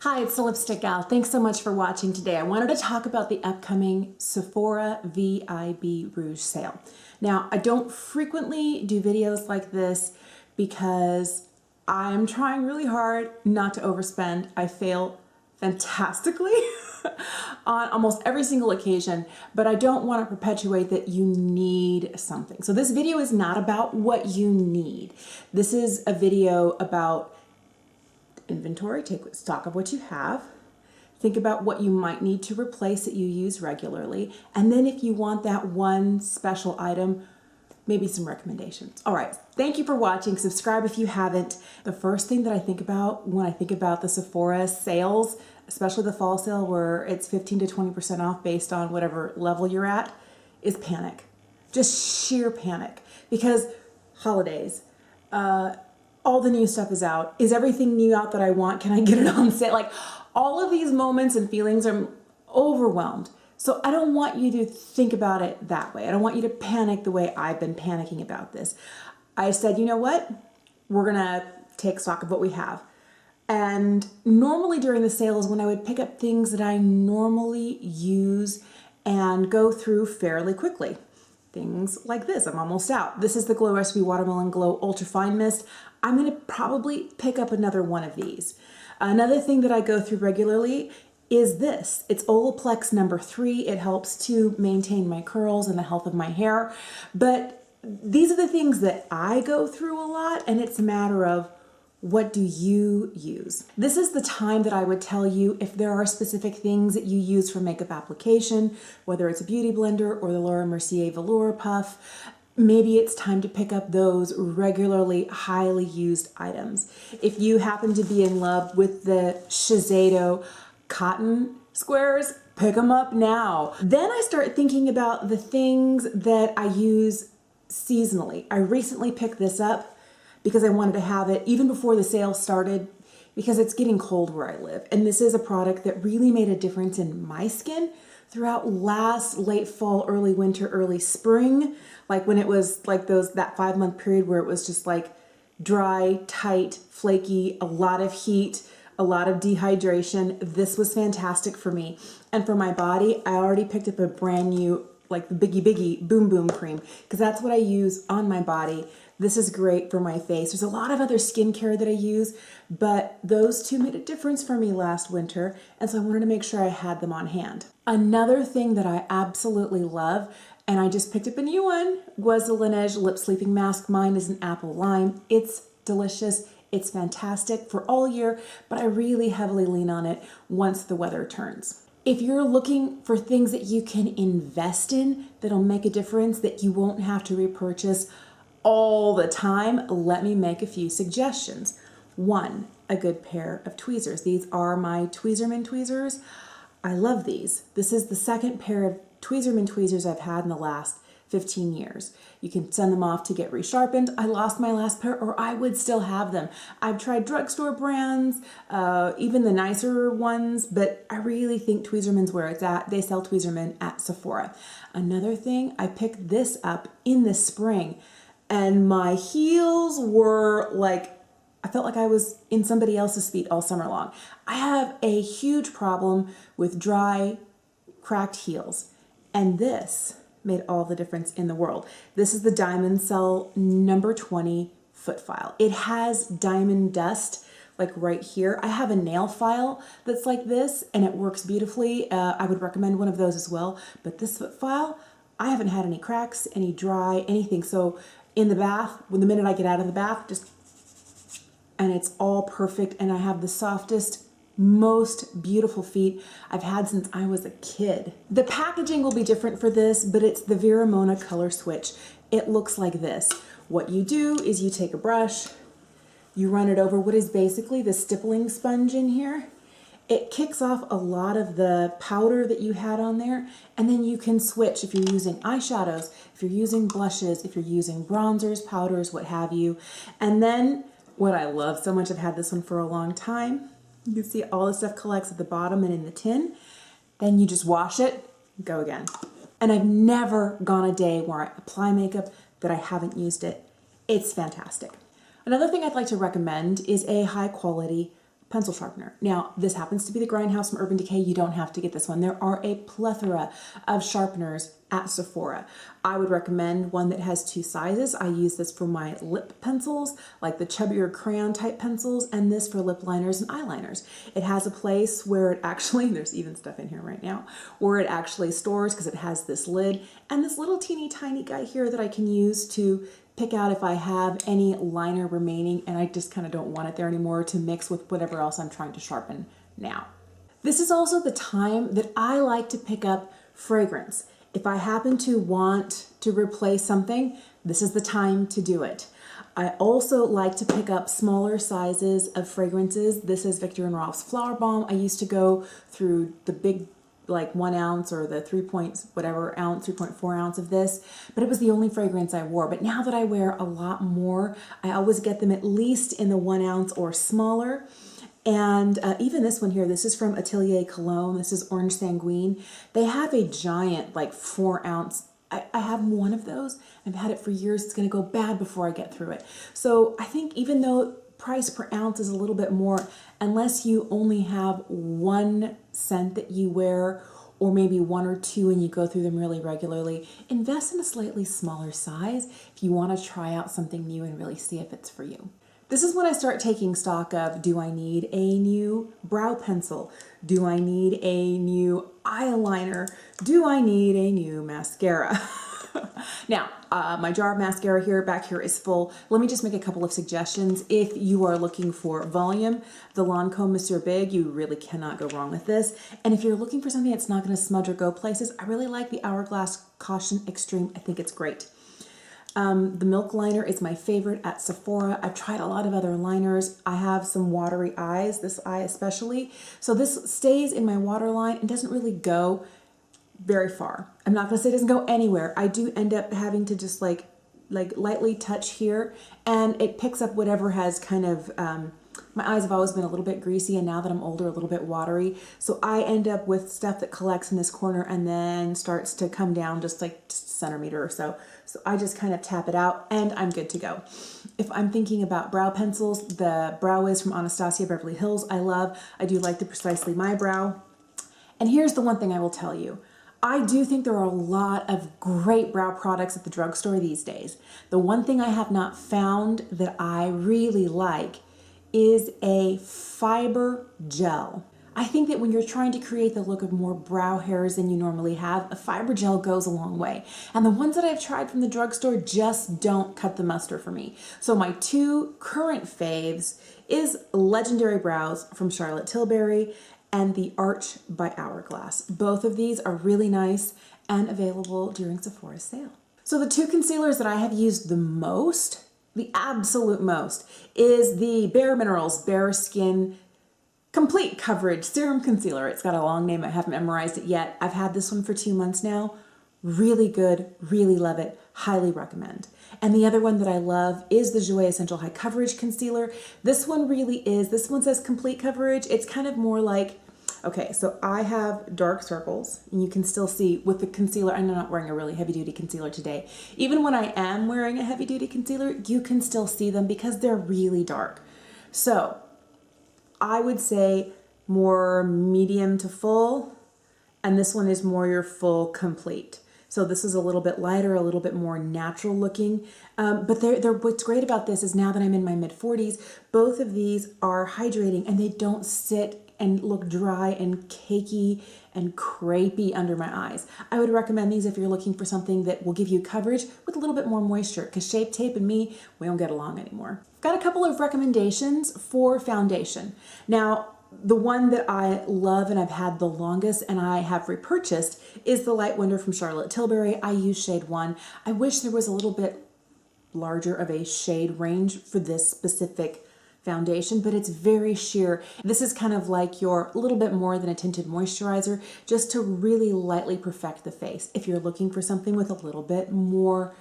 Hi, it's the Lipstick Gal. Thanks so much for watching today. I wanted to talk about the upcoming Sephora VIB Rouge sale. Now, I don't frequently do videos like this because I'm trying really hard not to overspend. I fail fantastically on almost every single occasion, but I don't want to perpetuate that you need something. So this video is not about what you need. This is a video about inventory. Take stock of what you have. Think about what you might need to replace that you use regularly. And then if you want that one special item, maybe some recommendations. All right. Thank you for watching. Subscribe if you haven't. The first thing that I think about when I think about the Sephora sales, especially the fall sale where it's 15 to 20% off based on whatever level you're at, is panic. Just sheer panic. Because holidays, all the new stuff is out. Is everything new out that I want? Can I get it on sale? Like all of these moments and feelings, I'm overwhelmed. So I don't want you to think about it that way. I don't want you to panic the way I've been panicking about this. I said, you know what? We're gonna take stock of what we have. And normally during the sales, when I would pick up things that I normally use and go through fairly quickly. Things like this, I'm almost out. This is the Glow Recipe Watermelon Glow Ultra Fine Mist. I'm gonna probably pick up another one of these. Another thing that I go through regularly is this. It's Olaplex number 3. It helps to maintain my curls and the health of my hair. But these are the things that I go through a lot, and it's a matter of what do you use? This is the time that I would tell you if there are specific things that you use for makeup application, whether it's a beauty blender or the Laura Mercier Velour Puff, maybe it's time to pick up those regularly highly used items. If you happen to be in love with the Shiseido cotton squares, pick them up now. Then I start thinking about the things that I use seasonally. I recently picked this up because I wanted to have it even before the sale started because it's getting cold where I live. And this is a product that really made a difference in my skin throughout last late fall, early winter, early spring. Like when it was like that 5-month period where it was just like dry, tight, flaky, a lot of heat, a lot of dehydration. This was fantastic for me. And for my body, I already picked up a brand new, like the Biggie Boom Boom Cream, because that's what I use on my body. This is great for my face. There's a lot of other skincare that I use, but those two made a difference for me last winter, and so I wanted to make sure I had them on hand. Another thing that I absolutely love, and I just picked up a new one, was the Lanlege Lip Sleeping Mask. Mine is an apple lime. It's delicious. It's fantastic for all year, but I really heavily lean on it once the weather turns. If you're looking for things that you can invest in that'll make a difference, that you won't have to repurchase all the time, let me make a few suggestions. One, a good pair of tweezers. These are my Tweezerman tweezers. I love these. This is the second pair of Tweezerman tweezers I've had in the last 15 years. You can send them off to get resharpened. I lost my last pair, or I would still have them. I've tried drugstore brands, even the nicer ones, but I really think Tweezerman's where it's at. They sell Tweezerman at Sephora. Another thing, I picked this up in the spring, and my heels were like, I felt like I was in somebody else's feet all summer long. I have a huge problem with dry, cracked heels, and this made all the difference in the world. This is the DIAMANCEL number 20 foot file. It has diamond dust like right here. I have a nail file that's like this and it works beautifully. I would recommend one of those as well. But this foot file, I haven't had any cracks, any dry, anything. So in the bath, when the minute I get out of the bath, and it's all perfect, and I have the softest, most beautiful feet I've had since I was a kid. The packaging will be different for this, but it's the Vera Mona color switch. It looks like this. What you do is you take a brush, you run it over what is basically the stippling sponge in here. It kicks off a lot of the powder that you had on there, and then you can switch if you're using eyeshadows, if you're using blushes, if you're using bronzers, powders, what have you. And then what I love so much, I've had this one for a long time. You can see all the stuff collects at the bottom and in the tin. Then you just wash it, go again. And I've never gone a day where I apply makeup that I haven't used it. It's fantastic. Another thing I'd like to recommend is a high quality pencil sharpener. Now, this happens to be the Grindhouse from Urban Decay. You don't have to get this one. There are a plethora of sharpeners at Sephora. I would recommend one that has 2 sizes. I use this for my lip pencils, like the chubbier crayon type pencils, and this for lip liners and eyeliners. It has a place where it actually, there's even stuff in here right now, where it actually stores because it has this lid and this little teeny tiny guy here that I can use to pick out if I have any liner remaining and I just kind of don't want it there anymore to mix with whatever else I'm trying to sharpen now. This is also the time that I like to pick up fragrance. If I happen to want to replace something, this is the time to do it. I also like to pick up smaller sizes of fragrances. This is Viktor & Rolf's Flower Bomb. I used to go through the big like 1 ounce or the 3.4 ounce of this, but it was the only fragrance I wore. But now that I wear a lot more, I always get them at least in the 1 ounce or smaller. And even this one here, this is from Atelier Cologne. This is Orange Sanguine. They have a giant like 4 ounce. I have one of those. I've had it for years. It's going to go bad before I get through it. So I think even though price per ounce is a little bit more, unless you only have 1 scent that you wear, or maybe 1 or 2 and you go through them really regularly, invest in a slightly smaller size if you want to try out something new and really see if it's for you. This is when I start taking stock of, do I need a new brow pencil? Do I need a new eyeliner? Do I need a new mascara? Now, my jar of mascara here, back here is full. Let me just make a couple of suggestions. If you are looking for volume, the Lancome Monsieur Big, you really cannot go wrong with this. And if you're looking for something that's not going to smudge or go places, I really like the Hourglass Caution Extreme. I think it's great. The Milk Liner is my favorite at Sephora. I've tried a lot of other liners. I have some watery eyes, this eye especially. So this stays in my waterline and doesn't really go very far. I'm not going to say it doesn't go anywhere. I do end up having to just like lightly touch here, and it picks up whatever has kind of, my eyes have always been a little bit greasy, and now that I'm older, a little bit watery. So I end up with stuff that collects in this corner and then starts to come down just like a centimeter or so. So I just kind of tap it out and I'm good to go. If I'm thinking about brow pencils, the Brow Wiz from Anastasia Beverly Hills I love. I do like the Precisely My Brow. And here's the one thing I will tell you. I do think there are a lot of great brow products at the drugstore these days. The one thing I have not found that I really like is a fiber gel. I think that when you're trying to create the look of more brow hairs than you normally have, a fiber gel goes a long way. And the ones that I've tried from the drugstore just don't cut the mustard for me. So my 2 current faves is Legendary Brows from Charlotte Tilbury and the Arch by Hourglass. Both of these are really nice and available during Sephora's sale. So the 2 concealers that I have used the most, the absolute most, is the Bare Minerals Bare Skin Complete Coverage Serum Concealer. It's got a long name. I haven't memorized it yet. I've had this one for 2 months now. Really good, really love it, highly recommend. And the other one that I love is the Jouer Essential High Coverage Concealer. This one really is, this one says complete coverage. It's kind of more like, okay, so I have dark circles, and you can still see with the concealer, I'm not wearing a really heavy duty concealer today. Even when I am wearing a heavy duty concealer, you can still see them because they're really dark. So I would say more medium to full, and this one is more your full complete. So this is a little bit lighter, a little bit more natural looking. But what's great about this is now that I'm in my mid-40s, both of these are hydrating and they don't sit and look dry and cakey and crepey under my eyes. I would recommend these if you're looking for something that will give you coverage with a little bit more moisture, because Shape Tape and me, we don't get along anymore. I've got a couple of recommendations for foundation. Now, the one that I love and I've had the longest and I have repurchased is the Light Wonder from Charlotte Tilbury. I use shade 1. I wish there was a little bit larger of a shade range for this specific foundation, but it's very sheer. This is kind of like your little bit more than a tinted moisturizer, just to really lightly perfect the face. If you're looking for something with a little bit more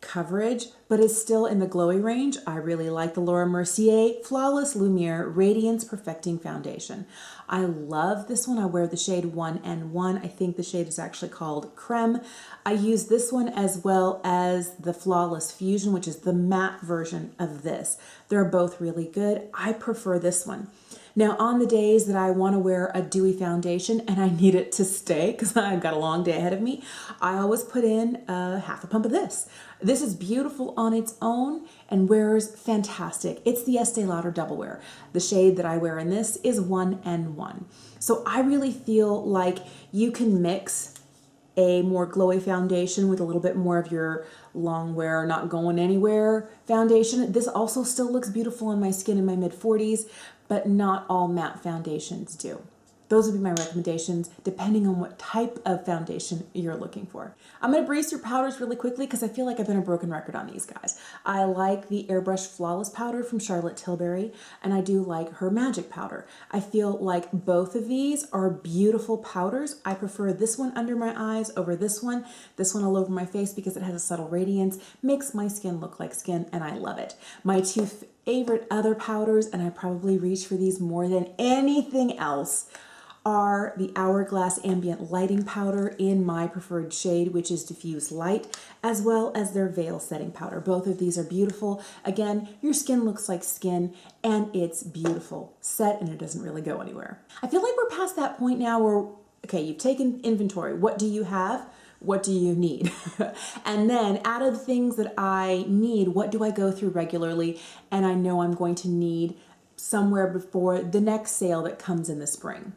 coverage, but is still in the glowy range, I really like the Laura Mercier Flawless Lumiere Radiance-Perfecting Foundation. I love this one. I wear the shade 1N1. I think the shade is actually called Creme. I use this one as well as the Flawless Fusion, which is the matte version of this. They're both really good. I prefer this one. Now, on the days that I want to wear a dewy foundation and I need it to stay because I've got a long day ahead of me, I always put in half a pump of this. This is beautiful on its own and wears fantastic. It's the Estee Lauder Double Wear. The shade that I wear in this is 1N1. So I really feel like you can mix a more glowy foundation with a little bit more of your Longwear, not going anywhere foundation. This also still looks beautiful on my skin in my mid-40s, but not all matte foundations do. Those would be my recommendations depending on what type of foundation you're looking for. I'm going to breeze through powders really quickly because I feel like I've been a broken record on these guys. I like the Airbrush Flawless powder from Charlotte Tilbury, and I do like her Magic powder. I feel like both of these are beautiful powders. I prefer this one under my eyes over this one all over my face because it has a subtle radiance, makes my skin look like skin, and I love it. My two favorite other powders, and I probably reach for these more than anything else, are the Hourglass Ambient Lighting Powder in my preferred shade, which is Diffuse Light, as well as their Veil Setting Powder. Both of these are beautiful. Again, your skin looks like skin, and it's beautiful. Set, and it doesn't really go anywhere. I feel like we're past that point now where, okay, you've taken inventory. What do you have? What do you need? And then out of the things that I need, what do I go through regularly? And I know I'm going to need somewhere before the next sale that comes in the spring.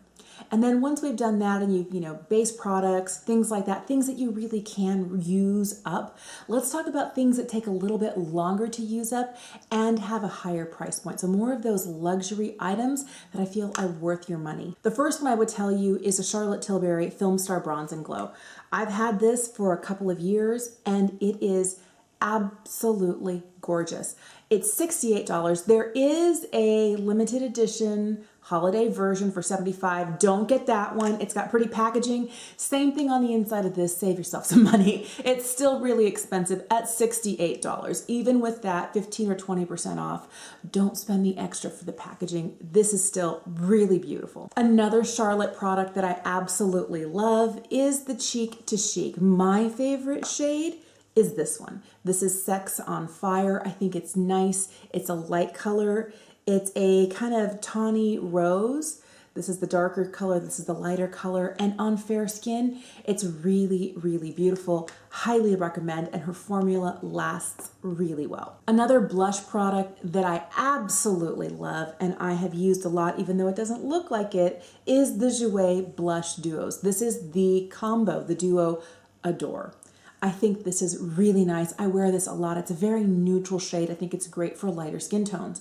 And then once we've done that and base products, things like that, things that you really can use up, let's talk about things that take a little bit longer to use up and have a higher price point. So more of those luxury items that I feel are worth your money. The first one I would tell you is a Charlotte Tilbury Film Star Bronze and Glow. I've had this for a couple of years and it is absolutely gorgeous. It's $68. There is a limited edition holiday version for $75. Don't get that one. It's got pretty packaging. Same thing on the inside of this. Save yourself some money. It's still really expensive at $68. Even with that 15 or 20% off, don't spend the extra for the packaging. This is still really beautiful. Another Charlotte product that I absolutely love is the Cheek to Chic. My favorite shade is this one. This is Sex on Fire. I think it's nice. It's a light color. It's a kind of tawny rose. This is the darker color. This is the lighter color. And on fair skin, it's really, really beautiful. Highly recommend. And her formula lasts really well. Another blush product that I absolutely love and I have used a lot, even though it doesn't look like it, is the Jouer Blush Duos. This is the combo, the duo Adore. I think this is really nice. I wear this a lot. It's a very neutral shade. I think it's great for lighter skin tones.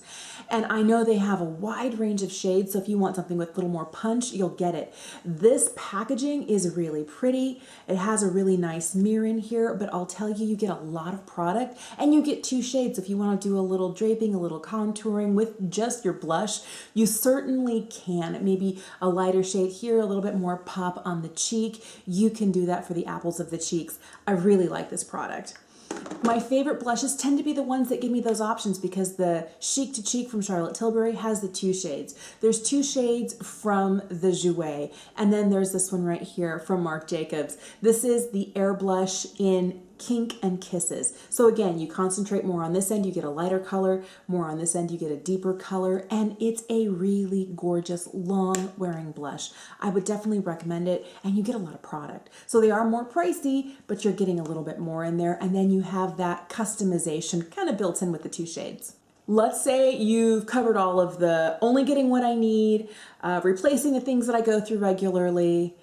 And I know they have a wide range of shades, so if you want something with a little more punch, you'll get it. This packaging is really pretty. It has a really nice mirror in here, but I'll tell you, you get a lot of product and you get two shades. If you want to do a little draping, a little contouring with just your blush, you certainly can. Maybe a lighter shade here, a little bit more pop on the cheek. You can do that for the apples of the cheeks. I really like this product. My favorite blushes tend to be the ones that give me those options because the Chic to Cheek from Charlotte Tilbury has the two shades. There's two shades from the Jouer, and then there's this one right here from Marc Jacobs. This is the Air Blush in Kink and Kisses. So again, you concentrate more on this end, you get a lighter color, more on this end, you get a deeper color, and it's a really gorgeous, long wearing blush. I would definitely recommend it, and you get a lot of product. So they are more pricey, but you're getting a little bit more in there, and then you have that customization kind of built in with the two shades. Let's say you've covered all of the only getting what I need, replacing the things that I go through regularly,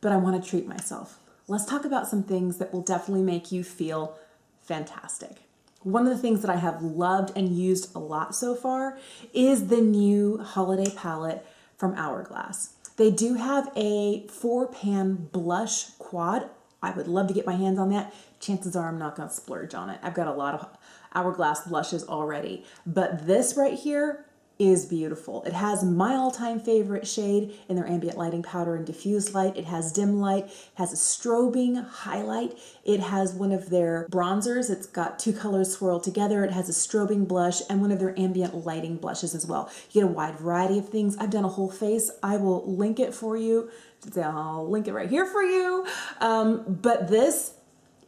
but I want to treat myself. Let's talk about some things that will definitely make you feel fantastic. One of the things that I have loved and used a lot so far is the new holiday palette from Hourglass. They do have a 4-pan blush quad. I would love to get my hands on that. Chances are I'm not going to splurge on it. I've got a lot of Hourglass blushes already, but this right here is beautiful. It has my all-time favorite shade in their ambient lighting powder and diffuse light. It has dim light, it has a strobing highlight. It has one of their bronzers. It's got two colors swirled together. It has a strobing blush and one of their ambient lighting blushes as well. You get a wide variety of things. I've done a whole face. I will link it for you. I'll link it right here for you. But this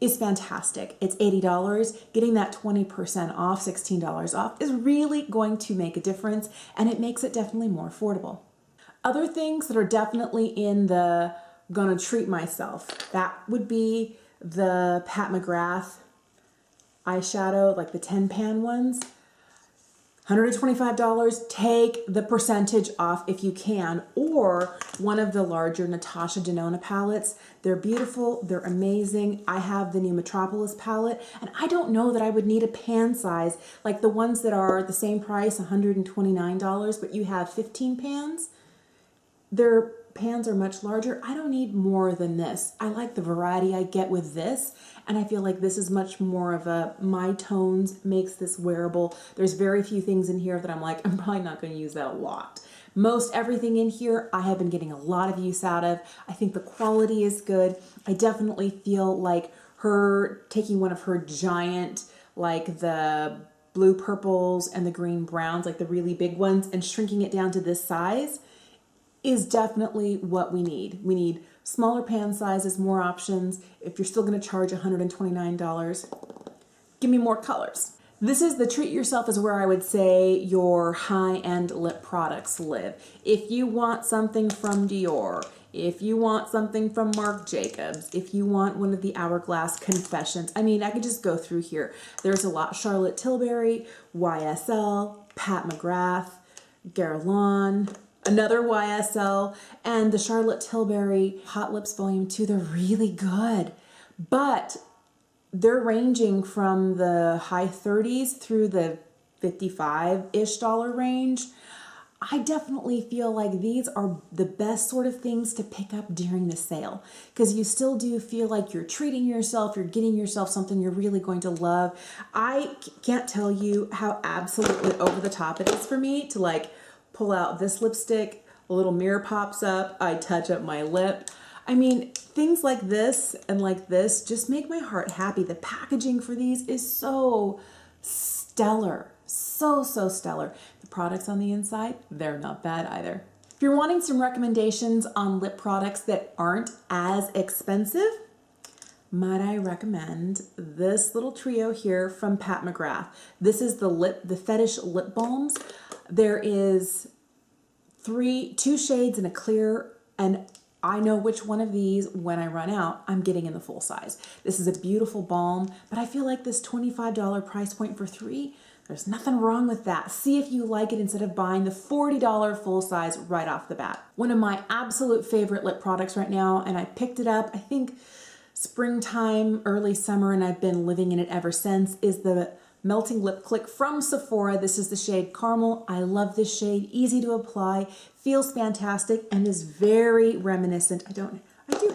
is fantastic. It's $80. Getting that 20% off, $16 off is really going to make a difference, and it makes it definitely more affordable. Other things that are definitely in the gonna treat myself, that would be the Pat McGrath eyeshadow, like the 10 pan ones. $125, take the percentage off if you can, or one of the larger Natasha Denona palettes. They're beautiful, they're amazing. I have the new Metropolis palette, and I don't know that I would need a pan size, like the ones that are the same price, $129, but you have 15 pans. Their pans are much larger. I don't need more than this. I like the variety I get with this, and I feel like this is much more of a my tones, makes this wearable. There's very few things in here that I'm like, I'm probably not going to use that a lot. Most everything in here I have been getting a lot of use out of. I think the quality is good. I definitely feel like her taking one of her giant, like the blue purples and the green browns, like the really big ones, and shrinking it down to this size is definitely what we need. We need smaller pan sizes, more options. If you're still going to charge $129, give me more colors. This is the treat yourself, is where I would say your high-end lip products live. If you want something from Dior, if you want something from Marc Jacobs, if you want one of the Hourglass Confessions, I mean, I could just go through here. There's a lot. Charlotte Tilbury, YSL, Pat McGrath, Guerlain, another YSL, and the Charlotte Tilbury Hot Lips Volume 2, they're really good. But they're ranging from the high 30s through the $55-ish range. I definitely feel like these are the best sort of things to pick up during the sale, because you still do feel like you're treating yourself, you're getting yourself something you're really going to love. I can't tell you how absolutely over the top it is for me to like pull out this lipstick, a little mirror pops up, I touch up my lip. I mean, things like this and like this just make my heart happy. The packaging for these is so stellar, so stellar. The products on the inside, they're not bad either. If you're wanting some recommendations on lip products that aren't as expensive, might I recommend this little trio here from Pat McGrath. This is the Fetish Lip Balms. There is two shades in a clear, and I know which one of these, when I run out, I'm getting in the full size. This is a beautiful balm, but I feel like this $25 price point for 3, there's nothing wrong with that. See if you like it instead of buying the $40 full size right off the bat. One of my absolute favorite lip products right now, and I picked it up, I think springtime, early summer, and I've been living in it ever since, is the Melting Lip Click from Sephora. This is the shade Caramel. I love this shade, easy to apply, feels fantastic, and is very reminiscent. I do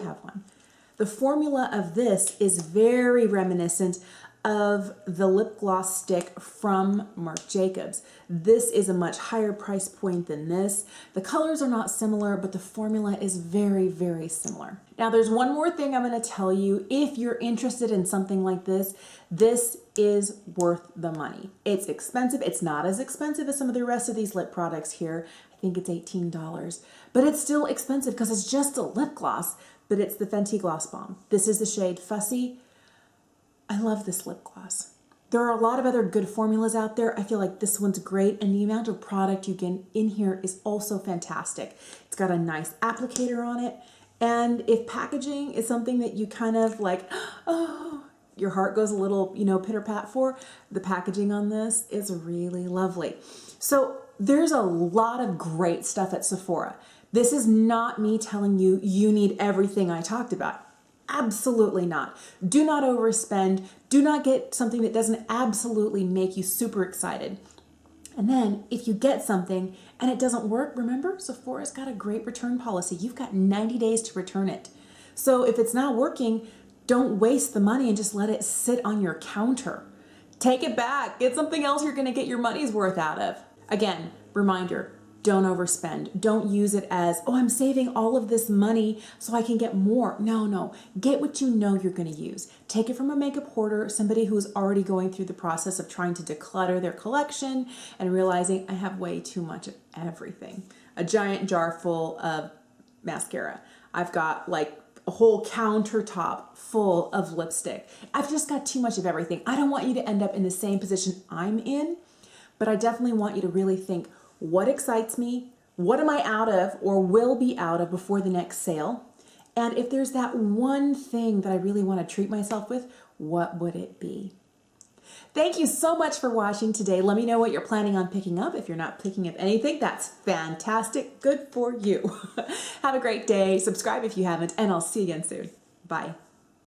have one. The formula of this is very reminiscent of the lip gloss stick from Marc Jacobs. This is a much higher price point than this. The colors are not similar, but the formula is very similar. Now there's one more thing I'm going to tell you. If you're interested in something like this, this is worth the money. It's expensive. It's not as expensive as some of the rest of these lip products here. I think it's $18, but it's still expensive because it's just a lip gloss, but it's the Fenty Gloss Bomb. This is the shade Fussy. I love this lip gloss. There are a lot of other good formulas out there. I feel like this one's great, and the amount of product you get in here is also fantastic. It's got a nice applicator on it, and if packaging is something that you kind of like, oh, your heart goes a little, pitter-pat for, the packaging on this is really lovely. So there's a lot of great stuff at Sephora. This is not me telling you you need everything I talked about. Absolutely not. Do not overspend. Do not get something that doesn't absolutely make you super excited. And then if you get something and it doesn't work, remember, Sephora's got a great return policy. You've got 90 days to return it. So if it's not working, don't waste the money and just let it sit on your counter. Take it back. Get something else you're going to get your money's worth out of. Again, reminder, don't overspend. Don't use it as, oh, I'm saving all of this money so I can get more. No. Get what you know you're going to use. Take it from a makeup hoarder, somebody who's already going through the process of trying to declutter their collection and realizing I have way too much of everything. A giant jar full of mascara. I've got like a whole countertop full of lipstick. I've just got too much of everything. I don't want you to end up in the same position I'm in, but I definitely want you to really think, what excites me? What am I out of or will be out of before the next sale? And if there's that one thing that I really want to treat myself with, what would it be? Thank you so much for watching today. Let me know what you're planning on picking up. If you're not picking up anything, that's fantastic. Good for you. Have a great day. Subscribe if you haven't, and I'll see you again soon. Bye.